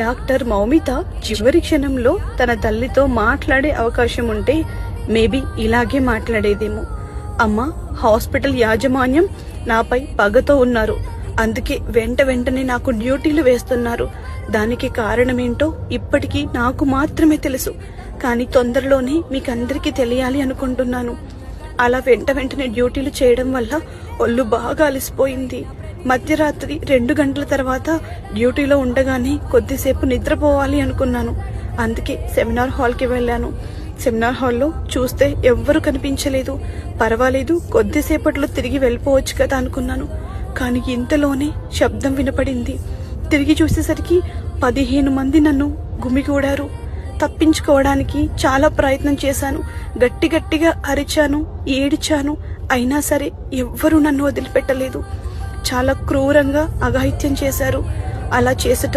Doctor Moumita చివరి క్షణంలో తన తల్లితో మాట్లాడే అవకాశం ఉంటే మేబీ ఇలాగే మాట్లాడేదేమో. అమ్మా, హాస్పిటల్ యాజమాన్యం నాపై పగతో ఉన్నారు. అందుకే వెంటనే నాకు డ్యూటీలు వేస్తున్నారు. దానికి కారణమేంటో ఇప్పటికీ నాకు మాత్రమే తెలుసు. కానీ తొందరలోనే మీకందరికీ తెలియాలి అనుకుంటున్నాను. అలా వెంటనే డ్యూటీలు చేయడం వల్ల ఒళ్ళు బాగా అలసిపోయింది. మధ్యరాత్రి 2 గంటల తర్వాత డ్యూటీలో ఉండగానే కొద్దిసేపు నిద్రపోవాలి అనుకున్నాను. అందుకే సెమినార్ హాల్కి వెళ్ళాను. సెమినార్ హాల్లో చూస్తే ఎవ్వరూ కనిపించలేదు. పర్వాలేదు, కొద్దిసేపట్లో తిరిగి వెళ్ళిపోవచ్చు కదా అనుకున్నాను. కానీ ఇంతలోనే శబ్దం వినపడింది. తిరిగి చూసేసరికి 15 మంది నన్ను గుమిగూడారు. తప్పించుకోవడానికి చాలా ప్రయత్నం చేశాను. గట్టిగా అరిచాను, ఏడిచాను. అయినా సరే ఎవ్వరూ నన్ను వదిలిపెట్టలేదు. చాలా క్రూరంగా అఘాయిత్యం చేశారు. అలా చేసేటప్పుడు